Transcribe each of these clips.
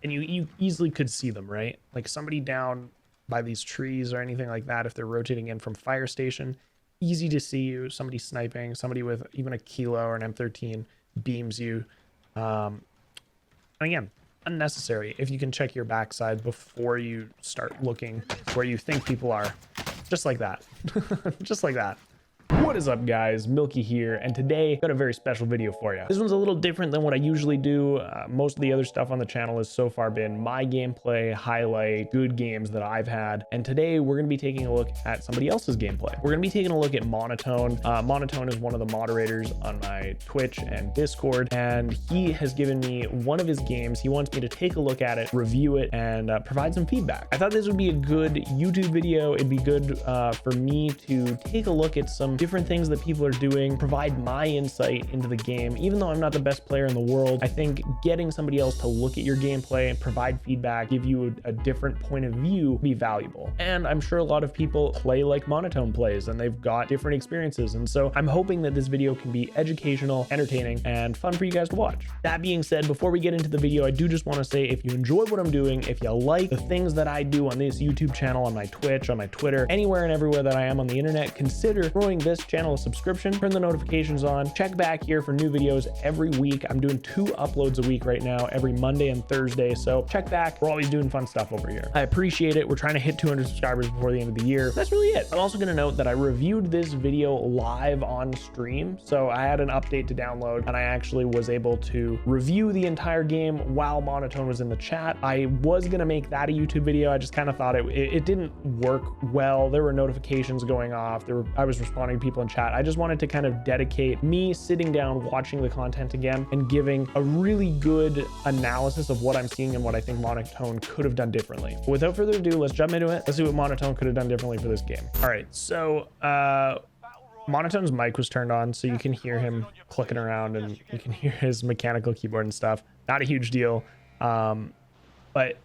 and you easily could see them, right? Like somebody down by these trees or anything like that, if they're rotating in from fire station, easy to see you. Somebody sniping, somebody with even a kilo or an M13 beams you. And again, unnecessary if you can check your backside before you start looking where you think people are. Just like that. Just like that. What is up, guys? Milky here, and today I've got a very special video for you. This one's a little different than what I usually do. Most of the other stuff on the channel has so far been my gameplay, highlight, good games that I've had, and today we're going to be taking a look at somebody else's gameplay. We're going to be taking a look at Monotone. Monotone is one of the moderators on my Twitch and Discord, and he has given me one of his games. He wants me to take a look at it, review it, and provide some feedback. I thought this would be a good YouTube video. It'd be good for me to take a look at some different things that people are doing, provide my insight into the game. Even though I'm not the best player in the world, I think getting somebody else to look at your gameplay and provide feedback, give you a different point of view, be valuable. And I'm sure a lot of people play like Monotone plays, and they've got different experiences. And so I'm hoping that this video can be educational, entertaining, and fun for you guys to watch. That being said, before we get into the video, I do just want to say, if you enjoy what I'm doing, if you like the things that I do on this YouTube channel, on my Twitch, on my Twitter, anywhere and everywhere that I am on the internet, consider throwing this channel a subscription, turn the notifications on, check back here for new videos every week. I'm doing 2 uploads a week right now, every Monday and Thursday, so check back. We're always doing fun stuff over here. I appreciate it. We're trying to hit 200 subscribers before the end of the year. That's really it. I'm also going to note that I reviewed this video live on stream, so I had an update to download, and I actually was able to review the entire game while Monotone was in the chat. I was going to make that a YouTube video. I just kind of thought it didn't work well. There were notifications going off. I was responding to people in chat. I just wanted to kind of dedicate me sitting down, watching the content again, and giving a really good analysis of what I'm seeing and what I think Monotone could have done differently. Without further ado, let's jump into it. Let's see what Monotone could have done differently for this game. All right, so Monotone's mic was turned on, so you can hear him clicking around and you can hear his mechanical keyboard and stuff. Not a huge deal, but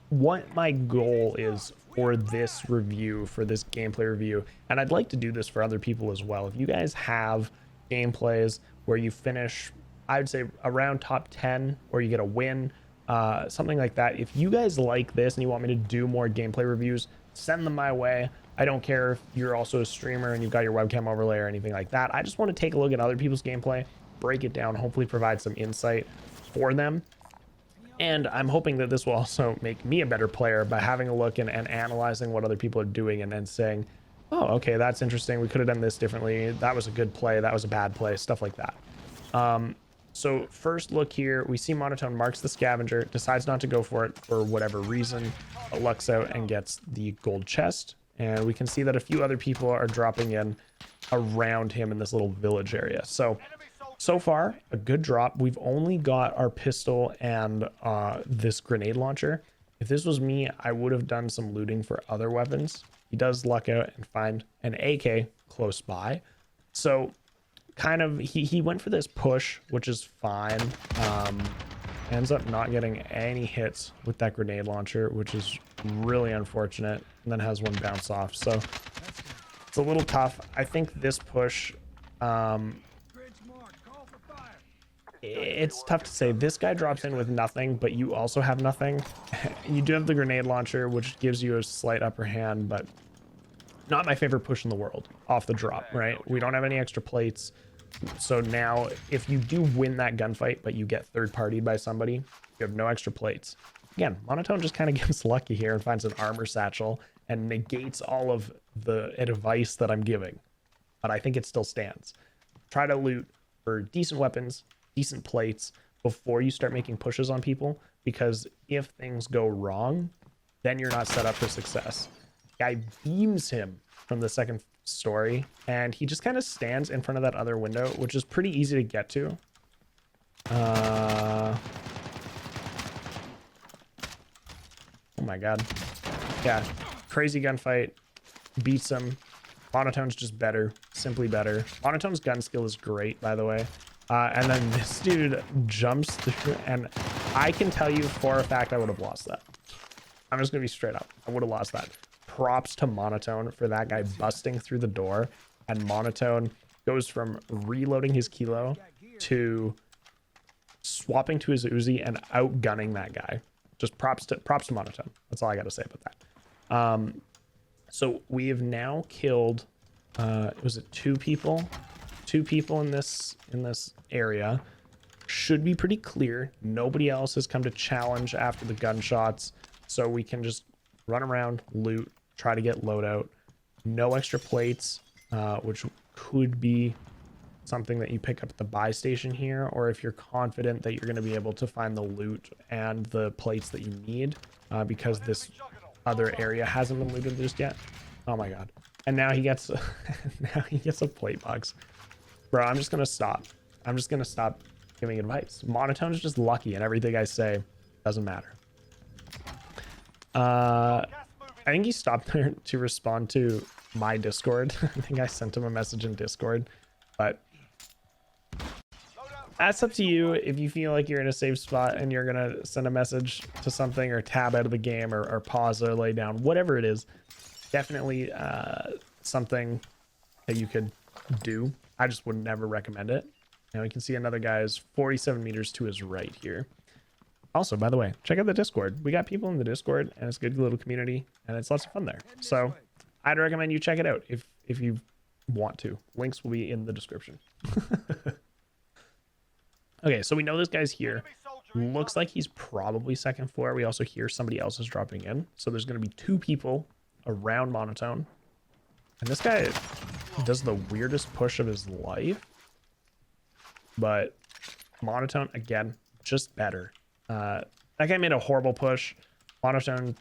what my goal is for this review, for this gameplay review, and I'd like to do this for other people as well. If you guys have gameplays where you finish, I would say around top 10, or you get a win, something like that. If you guys like this and you want me to do more gameplay reviews, send them my way. I don't care if you're also a streamer and you've got your webcam overlay or anything like that. I just want to take a look at other people's gameplay, break it down, hopefully provide some insight for them. And I'm hoping that this will also make me a better player by having a look and analyzing what other people are doing, and then saying, oh, okay, that's interesting. We could have done this differently. That was a good play. That was a bad play, stuff like that. So first look here, we see Monotone marks the scavenger, decides not to go for it for whatever reason, but lucks out and gets the gold chest. And we can see that a few other people are dropping in around him in this little village area. So far, a good drop. We've only got our pistol and this grenade launcher. If this was me, I would have done some looting for other weapons. He does luck out and find an AK close by. So kind of, he went for this push, which is fine. Ends up not getting any hits with that grenade launcher, which is really unfortunate, and then has one bounce off. So it's a little tough. I think this push, it's tough to say. This guy drops in with nothing, but you also have nothing. You do have the grenade launcher, which gives you a slight upper hand, but not my favorite push in the world off the drop, right? We don't have any extra plates. So now if you do win that gunfight, but you get third partied by somebody, you have no extra plates. Again, Monotone just kind of gets lucky here and finds an armor satchel and negates all of the advice that I'm giving. But I think it still stands. Try to loot for decent weapons, decent plates before you start making pushes on people, because if things go wrong, then you're not set up for success. Guy beams him from the second story, and he just kind of stands in front of that other window, which is pretty easy to get to. Oh my god. Yeah, crazy gunfight, beats him. Monotone's just better, simply better. Monotone's gun skill is great, by the way. And then this dude jumps through, and I can tell you for a fact I would have lost that. I'm just gonna be straight up. I would have lost that. Props to Monotone for that guy busting through the door, and Monotone goes from reloading his kilo to swapping to his Uzi and outgunning that guy. Just props to Monotone. That's all I got to say about that. So we have now killed, was it two people? Two people in this area. Should be pretty clear. Nobody else has come to challenge after the gunshots, so we can just run around, loot, try to get loadout. No extra plates, which could be something that you pick up at the buy station here, or if you're confident that you're going to be able to find the loot and the plates that you need, because this other area hasn't been looted just yet. Oh my god. And now he gets now he gets a plate box. Bro, I'm just gonna stop. I'm just gonna stop giving advice. Monotone is just lucky, and everything I say doesn't matter. I think he stopped there to respond to my Discord. I think I sent him a message in Discord, but that's up to you. If you feel like you're in a safe spot and you're gonna send a message to something or tab out of the game or pause or lay down, whatever it is, definitely something that you could do. I just would never recommend it. Now you can see another guy is 47 meters to his right here. Also, by the way, check out the Discord. We got people in the Discord, and it's a good little community, and it's lots of fun there. So I'd recommend you check it out if you want to. Links will be in the description. Okay, so we know this guy's here. Looks like he's probably second floor. We also hear somebody else is dropping in. So there's going to be two people around Monotone. And this guy does the weirdest push of his life. But Monotone, again, just better. That guy made a horrible push. Monotone,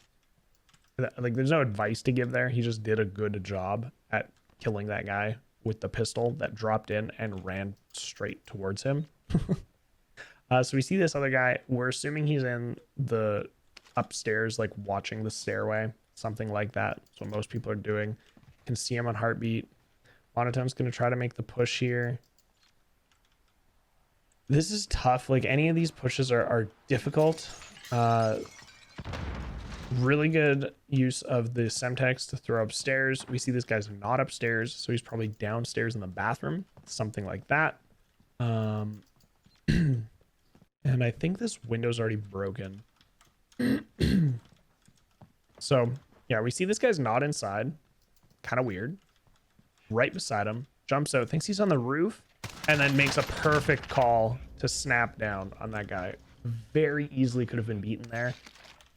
like, there's no advice to give there. He just did a good job at killing that guy with the pistol that dropped in and ran straight towards him. So we see this other guy. We're assuming he's in the upstairs, like watching the stairway, something like that. That's what most people are doing. You can see him on heartbeat. Monotone's going to try to make the push here. This is tough. Like, any of these pushes are difficult. Really good use of the Semtex to throw upstairs. We see this guy's not upstairs, so he's probably downstairs in the bathroom, something like that. And I think this window's already broken. So yeah, we see this guy's not inside. Kind of weird. Right beside him, jumps out, thinks he's on the roof, and then makes a perfect call to snap down on that guy. Very easily could have been beaten there.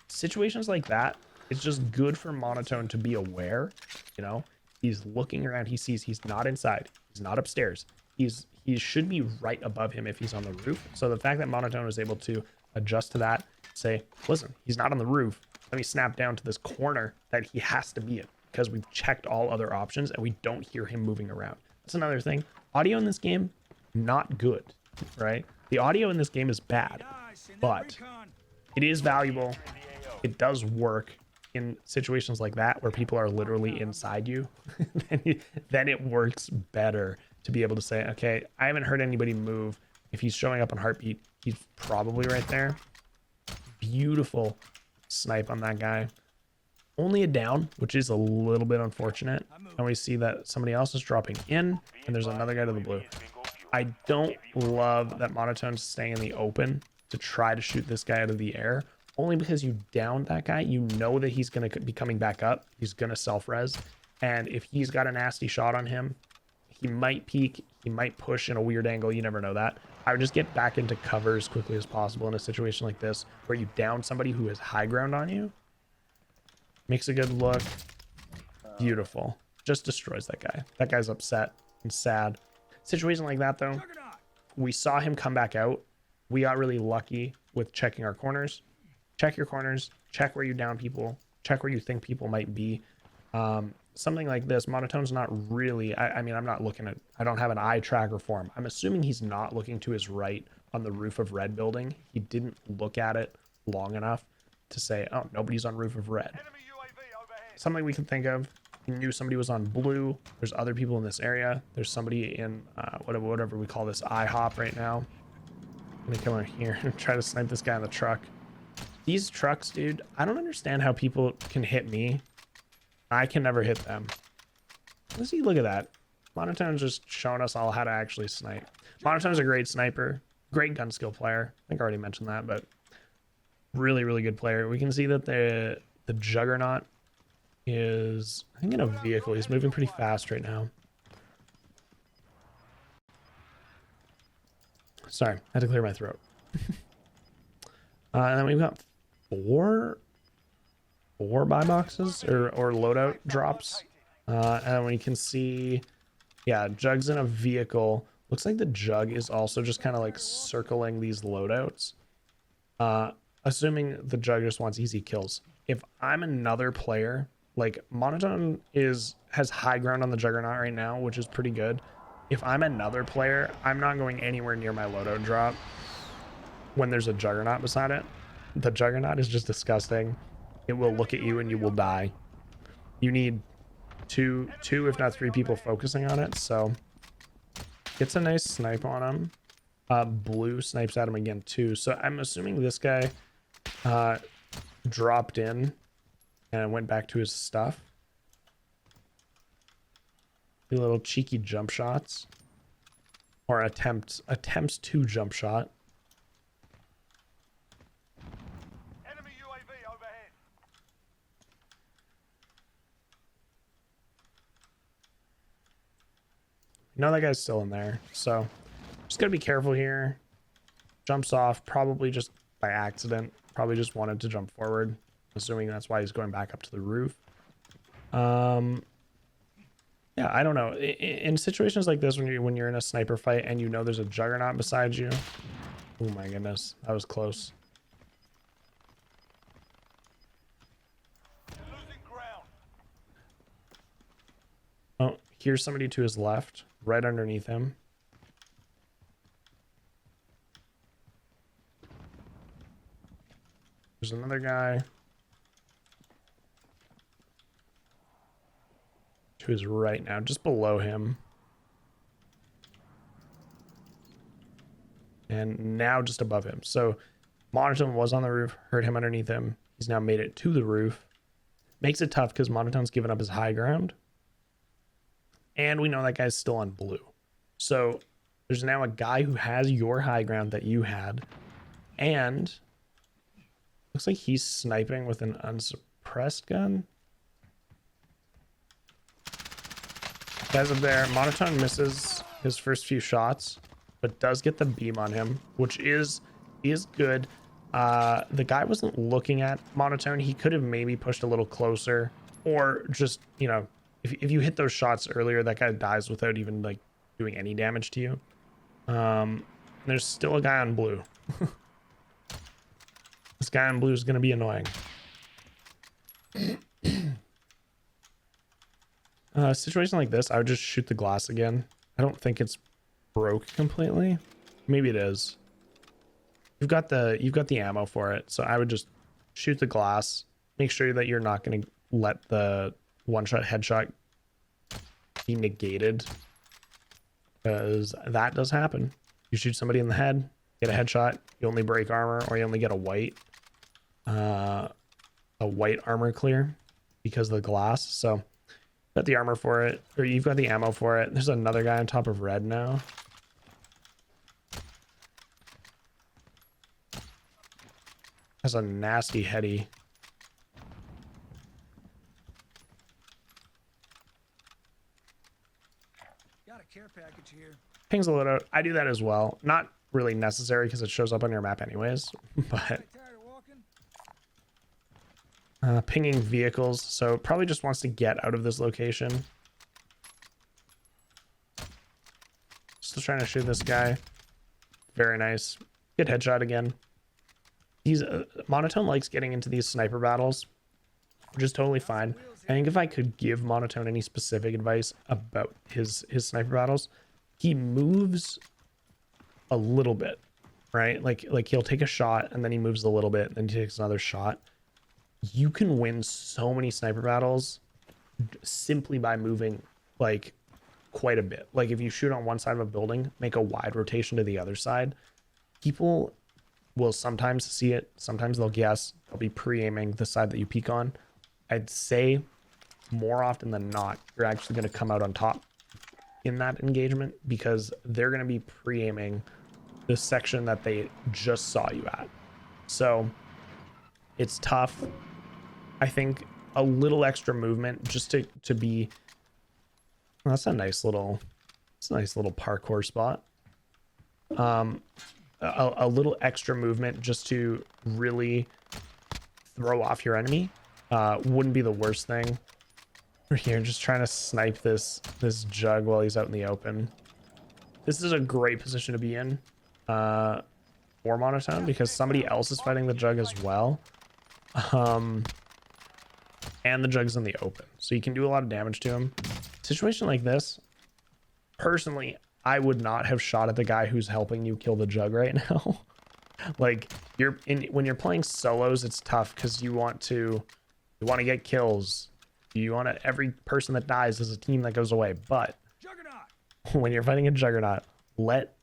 Situations like that, it's just good for Monotone to be aware. You know, he's looking around, he sees he's not inside, he's not upstairs, he should be right above him if he's on the roof. So the fact that Monotone was able to adjust to that, say, listen, he's not on the roof, let me snap down to this corner that he has to be in, because we've checked all other options and we don't hear him moving around. That's another thing. Audio in this game, not good, right? The audio in this game is bad, but it is valuable. It does work in situations like that where people are literally inside you. Then it works better to be able to say, okay, I haven't heard anybody move. If he's showing up on heartbeat, he's probably right there. Beautiful snipe on that guy. Only a down, which is a little bit unfortunate. And we see that somebody else is dropping in, and there's another guy to the blue. I don't love that Monotone's staying in the open to try to shoot this guy out of the air, only because you downed that guy. You know that he's going to be coming back up. He's going to self-res. And if he's got a nasty shot on him, he might peek, he might push in a weird angle. You never know that. I would just get back into cover as quickly as possible in a situation like this, where you down somebody who has high ground on you. Makes a good look. Beautiful. Just destroys that guy. That guy's upset and sad. Situation like that, though, we saw him come back out. We got really lucky with checking our corners. Check your corners. Check where you down people. Check where you think people might be. Something like this, Monotone's not really, I mean, I'm not looking at, I don't have an eye tracker for him. I'm assuming he's not looking to his right on the roof of red building. He didn't look at it long enough to say, oh, nobody's on roof of red. Something we can think of, he knew somebody was on blue. There's other people in this area. There's somebody in whatever we call this IHOP right now. I'm gonna come over here and try to snipe this guy in the truck. These trucks, dude, I don't understand how people can hit me. I can never hit them. Let's see, look at that. Monotone's just showing us all how to actually snipe. Monotone's a great sniper, great gun skill player. I think I already mentioned that, but Really, really good player. We can see that the Juggernaut is, I think, in a vehicle. He's moving pretty fast right now. Sorry, I had to clear my throat. And then we've got four buy boxes or loadout drops. And we can see, yeah, Jug's in a vehicle. Looks like the Jug is also just kind of like circling these loadouts. Assuming the Jug just wants easy kills. If I'm another player, like Monotone has high ground on the Juggernaut right now, which is pretty good. If I'm another player, I'm not going anywhere near my loadout drop when there's a Juggernaut beside it. The Juggernaut is just disgusting. It will look at you and you will die. You need two if not three people focusing on it. So gets a nice snipe on him. Blue snipes at him again too. So I'm assuming this guy dropped in and went back to his stuff. Do little cheeky jump shots, or attempts to jump shot. Enemy UAV overhead. No, that guy's still in there, so just gotta be careful here. Jumps off, probably just by accident. Probably just wanted to jump forward, assuming that's why he's going back up to the roof. Yeah, I don't know. In situations like this, when you're in a sniper fight and you know there's a Juggernaut beside you. Oh my goodness, that was close. You're losing ground. Oh, here's somebody to his left, right underneath him. There's another guy to his right now, just below him. And now just above him. So Monotone was on the roof, heard him underneath him. He's now made it to the roof. Makes it tough because Monotone's given up his high ground. And we know that guy's still on blue. So there's now a guy who has your high ground that you had. And looks like he's sniping with an unsuppressed gun. Guys up there, Monotone misses his first few shots, but does get the beam on him, which is good. The guy wasn't looking at Monotone. He could have maybe pushed a little closer, or just, you know, if you hit those shots earlier, that guy dies without even like doing any damage to you. There's still a guy on blue. This guy on blue is going to be annoying. Situation like this, I would just shoot the glass again. I don't think it's broke completely. Maybe it is. You've got the ammo for it, so I would just shoot the glass. Make sure that you're not going to let the one-shot headshot be negated, because that does happen. You shoot somebody in the head, get a headshot, you only break armor, or you only get a white armor clear because of the glass. So got the armor for it, or you've got the ammo for it. There's another guy on top of red now. Has a nasty heady. Got a care package here. Pings a loadout. I do that as well. Not really necessary because it shows up on your map anyways, but Tired of walking? pinging vehicles, so probably just wants to get out of this location. Still trying to shoot this guy. Very nice. Good headshot again. He's Monotone likes getting into these sniper battles, which is totally fine. I think if I could give Monotone any specific advice about his sniper battles, he moves a little bit, right? Like he'll take a shot and then he moves a little bit, then he takes another shot. You can win so many sniper battles simply by moving like quite a bit. Like if you shoot on one side of a building, make a wide rotation to the other side. People will sometimes see it, sometimes they'll guess, they'll be pre-aiming the side that you peek on. I'd say more often than not, you're actually going to come out on top in that engagement because they're going to be pre-aiming the section that they just saw you at. So It's tough. I think a little extra movement just to be. Well, that's a nice little. It's a nice little parkour spot. A little extra movement just to really throw off your enemy wouldn't be the worst thing. We're here just trying to snipe this Jug while he's out in the open. This is a great position to be in for Monotone because somebody else is fighting the Jug as well. And the Jug's in the open, so you can do a lot of damage to him. Situation like this, personally, I would not have shot at the guy who's helping you kill the Jug right now. Like when you're playing solos, it's tough because you want to get kills. You want to, every person that dies is a team that goes away. But when you're fighting a Juggernaut, let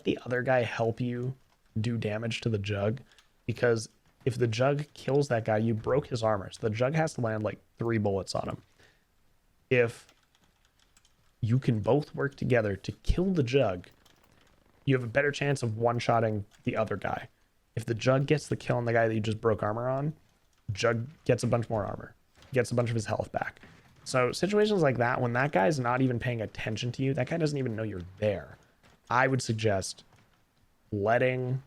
the other guy help you do damage to the Jug, because if the Jug kills that guy, you broke his armor. So the Jug has to land like 3 bullets on him. If you can both work together to kill the Jug, you have a better chance of one-shotting the other guy. If the Jug gets the kill on the guy that you just broke armor on, Jug gets a bunch more armor, gets a bunch of his health back. So situations like that, when that guy's not even paying attention to you, that guy doesn't even know you're there, I would suggest letting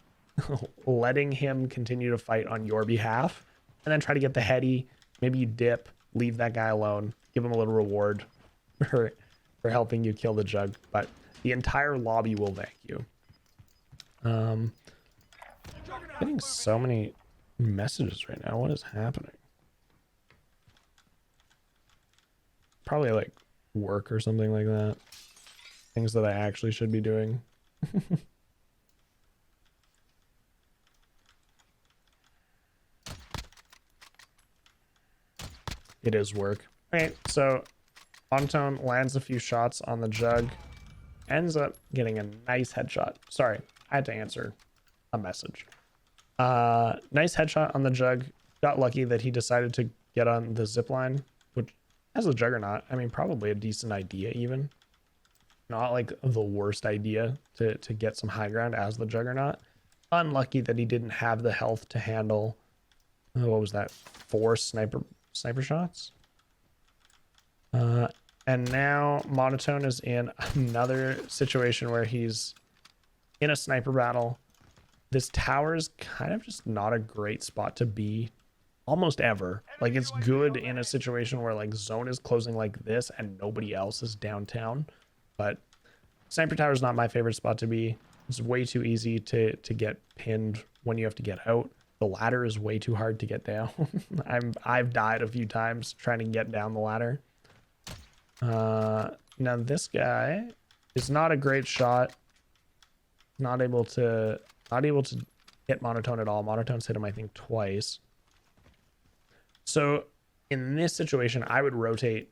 him continue to fight on your behalf, and then try to get the heady. Maybe you dip, leave that guy alone, give him a little reward for helping you kill the Jug, but the entire lobby will thank you. Getting so many messages right now. What is happening? Probably like work or something like that. Things that I actually should be doing. It is work. All right, so Monotone lands a few shots on the Jug, ends up getting a nice headshot. Sorry, I had to answer a message. Nice headshot on the Jug. Got lucky that he decided to get on the zip line, which, as a Juggernaut, I mean, probably a decent idea even. Not like the worst idea to get some high ground as the Juggernaut. Unlucky that he didn't have the health to handle, what was that, 4 sniper shots? And now Monotone is in another situation where he's in a sniper battle. This tower is kind of just not a great spot to be almost ever. Like, it's good in a situation where like zone is closing like this and nobody else is downtown, but sniper tower is not my favorite spot to be. It's way too easy to get pinned when you have to get out. The ladder is way too hard to get down. I've died a few times trying to get down the ladder. Now this guy is not a great shot. Not able to hit Monotone at all. Monotone's hit him, I think, twice. So in this situation, I would rotate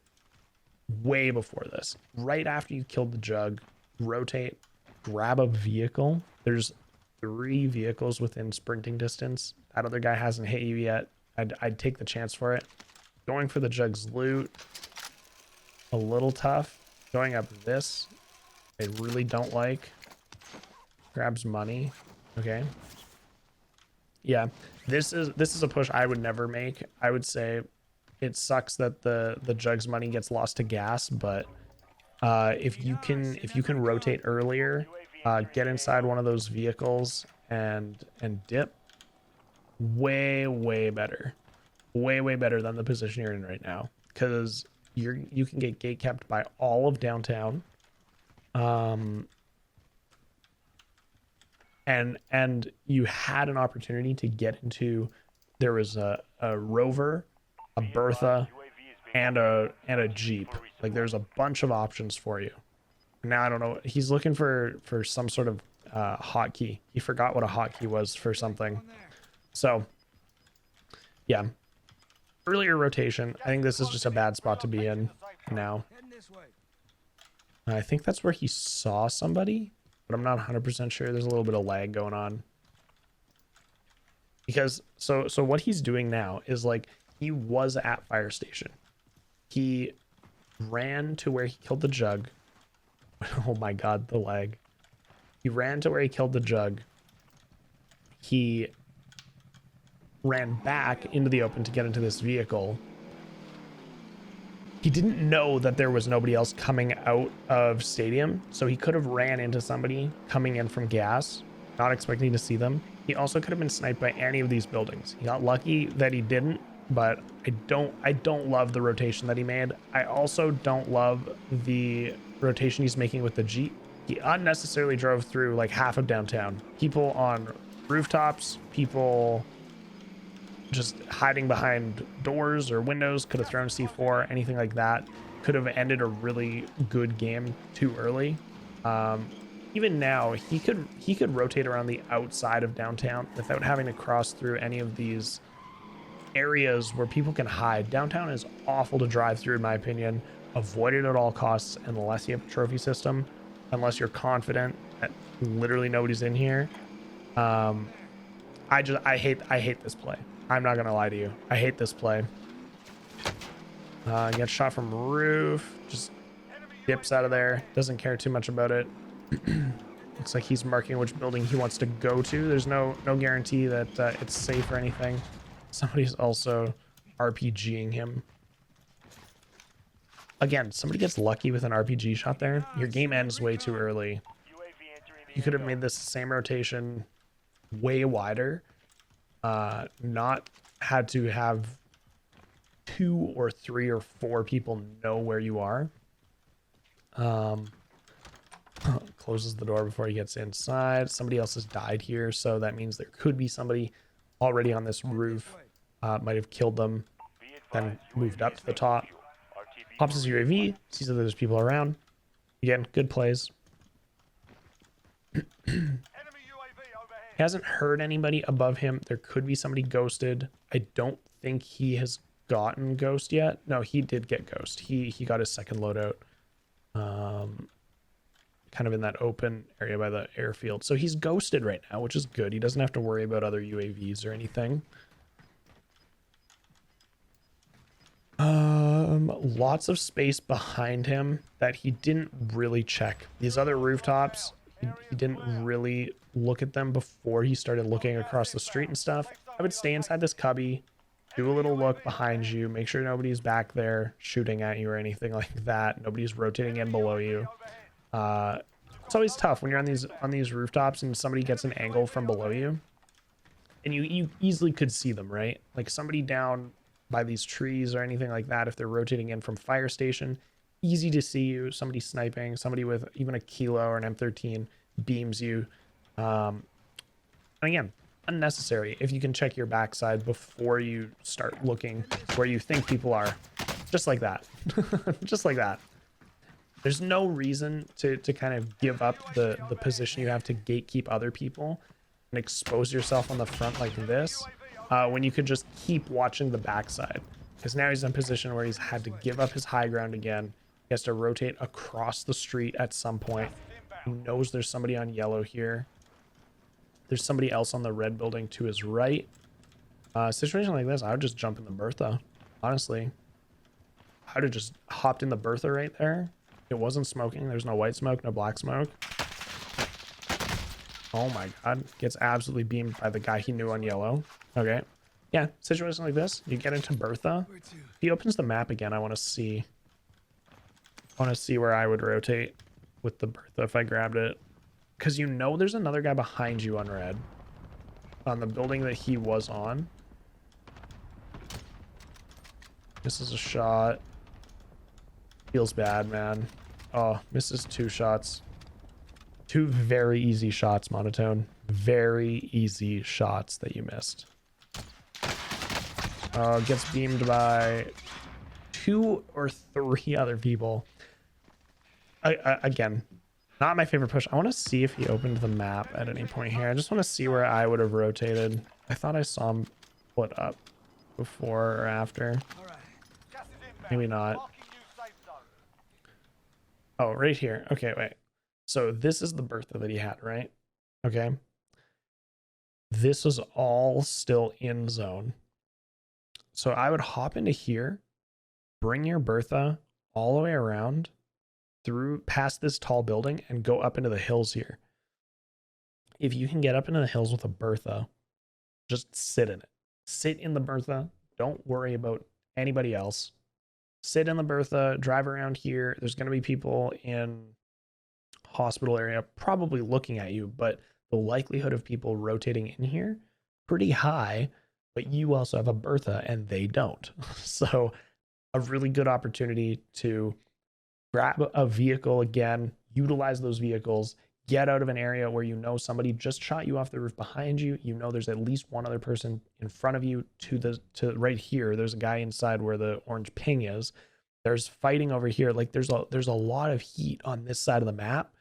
way before this. Right after you killed the Jug, rotate, grab a vehicle. There's 3 vehicles within sprinting distance. That other guy hasn't hit you yet. I'd take the chance for it. Going for the Jug's loot, a little tough. Going up this, I really don't like. Grabs money. Okay. Yeah, this is a push I would never make. I would say it sucks that the Jug's money gets lost to gas, but if you can rotate earlier, get inside one of those vehicles and dip, way better. Way better than the position you're in right now, because you can get gate kept by all of downtown. And you had an opportunity to get into, there was a Rover, a Bertha, and a Jeep. Like, there's a bunch of options for you. Now I don't know, he's looking for some sort of hotkey. He forgot what a hotkey was for something. So yeah, earlier rotation. I think this is just a bad spot to be in now. I think that's where he saw somebody, but I'm not 100% sure. There's a little bit of lag going on. Because, so what he's doing now is, like, he was at fire station. He ran to where he killed the Jug. Oh my god, the lag. He ran to where he killed the Jug. He ran back into the open to get into this vehicle. He didn't know that there was nobody else coming out of stadium, so he could have ran into somebody coming in from gas, not expecting to see them. He also could have been sniped by any of these buildings. He got lucky that he didn't, but I don't love the rotation that he made. I also don't love the rotation he's making with the Jeep. He unnecessarily drove through like half of downtown. People on rooftops, people just hiding behind doors or windows, could have thrown C4, anything like that. Could have ended a really good game too early. Even now, he could rotate around the outside of downtown without having to cross through any of these areas where people can hide. Downtown is awful to drive through, in my opinion. Avoid it at all costs unless you have a trophy system, unless you're confident that literally nobody's in here. I hate this play. I'm not gonna lie to you. I hate this play. Gets shot from roof, just dips out of there. Doesn't care too much about it. Looks like he's marking which building he wants to go to. There's no guarantee that it's safe or anything. Somebody's also RPGing him. Again, somebody gets lucky with an RPG shot there. Your game ends way too early. You could have made this same rotation way wider. Not had to have 2 or 3 or 4 people know where you are. Closes the door before he gets inside. Somebody else has died here, so that means there could be somebody already on this roof. Might have killed them, then moved up to the top. Pops his UAV, sees that there's people around. Again, good plays. He hasn't heard anybody above him. There could be somebody ghosted. I don't think he has gotten ghost yet. No, he did get ghost. He got his second loadout. Kind of in that open area by the airfield. So he's ghosted right now, which is good. He doesn't have to worry about other UAVs or anything. Lots of space behind him that he didn't really check. These other rooftops, he didn't really look at them before he started looking across the street and stuff. I would stay inside this cubby, do a little look behind you, make sure nobody's back there shooting at you or anything like that. Nobody's rotating in below you. It's always tough when you're on these rooftops and somebody gets an angle from below you, and you easily could see them, right? Like somebody down by these trees or anything like that. If they're rotating in from fire station, easy to see you. Somebody sniping, somebody with even a kilo or an M13 beams you. And again, unnecessary. If you can check your backside before you start looking where you think people are, just like that. Just like that. There's no reason to kind of give up the position you have to gatekeep other people and expose yourself on the front like this, when you could just keep watching the backside. Because now he's in a position where he's had to give up his high ground again. He has to rotate across the street at some point. He knows there's somebody on yellow here. There's somebody else on the red building to his right. Situation like this, I would just jump in the Bertha, honestly. I would have just hopped in the Bertha right there. It wasn't smoking. There's no white smoke, no black smoke. Oh my god. Gets absolutely beamed by the guy he knew on yellow. Okay. Yeah, situation like this, you get into Bertha. If he opens the map again, I want to see where I would rotate with the Bertha if I grabbed it. Because you know there's another guy behind you on red. On the building that he was on. This is a shot. Feels bad, man. Oh, misses 2 shots. 2 very easy shots, Monotone. Very easy shots that you missed. Gets beamed by 2 or 3 other people. Again, not my favorite push. I want to see if he opened the map at any point here. I just want to see where I would have rotated. I thought I saw him split up before or after. Maybe not. Oh, right here. Okay, wait. So this is the Bertha that he had, right? Okay. This was all still in zone. So I would hop into here, bring your Bertha all the way around through past this tall building and go up into the hills here. If you can get up into the hills with a Bertha, just sit in it. sit in the Bertha. Don't worry about anybody else. Sit in the Bertha, drive around here. There's going to be people in hospital area probably looking at you, but the likelihood of people rotating in here pretty high, but you also have a Bertha and they don't. So a really good opportunity to grab a vehicle again, utilize those vehicles, get out of an area where you know somebody just shot you off the roof behind you. You know there's at least one other person in front of you to right here. There's a guy inside where the orange ping is. There's fighting over here. Like there's a lot of heat on this side of the map.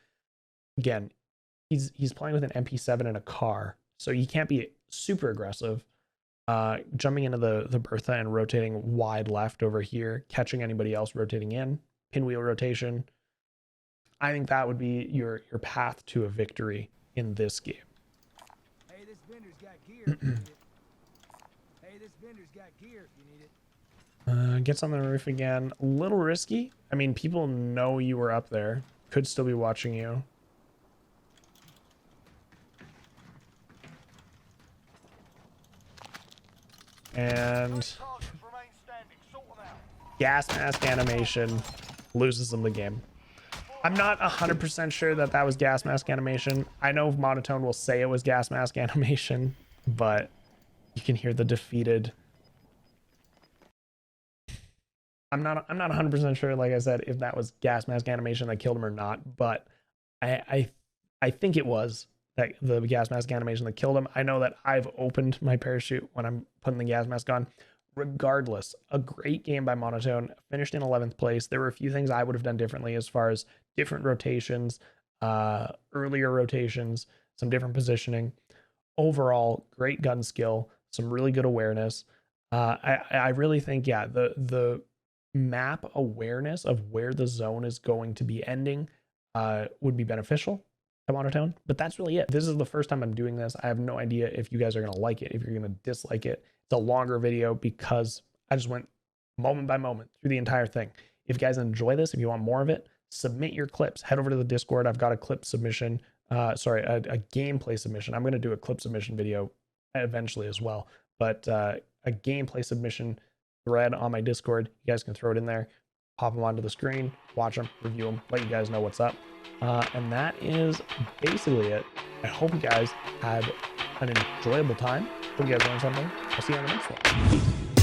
Again, he's playing with an MP7 in a car, so you can't be super aggressive. Jumping into the Bertha and rotating wide left over here, catching anybody else rotating in, pinwheel rotation. I think that would be your path to a victory in this game. Hey, this vendor's got gear if you need it. Hey, this vendor's got gear if you need it. Gets on the roof again. A little risky. I mean, people know you were up there. Could still be watching you. And Targets remain standing. Sort them out. gas mask animation loses them the game. I'm not 100% sure that was gas mask animation. I know Monotone will say it was gas mask animation, but you can hear the defeated. I'm not 100% sure, like I said, if that was gas mask animation that killed him or not, but I think it was that the gas mask animation that killed him. I know that I've opened my parachute when I'm putting the gas mask on. Regardless, a great game by Monotone. Finished in 11th place. There were a few things I would have done differently as far as different rotations, earlier rotations, some different positioning. Overall, great gun skill, some really good awareness. I really think, yeah, the map awareness of where the zone is going to be ending would be beneficial to Monotone, but that's really it. This is the first time I'm doing this. I have no idea if you guys are going to like it, if you're going to dislike it. It's a longer video because I just went moment by moment through the entire thing. If you guys enjoy this, if you want more of it, submit your clips. Head over to the Discord. I've got a clip submission, a gameplay submission. I'm going to do a clip submission video eventually as well, but a gameplay submission thread on my Discord. You guys can throw it in there, pop them onto the screen, watch them, review them, let you guys know what's up. And that is basically it. I hope you guys had an enjoyable time. Hope you guys learned something. I'll see you on the next one. Peace.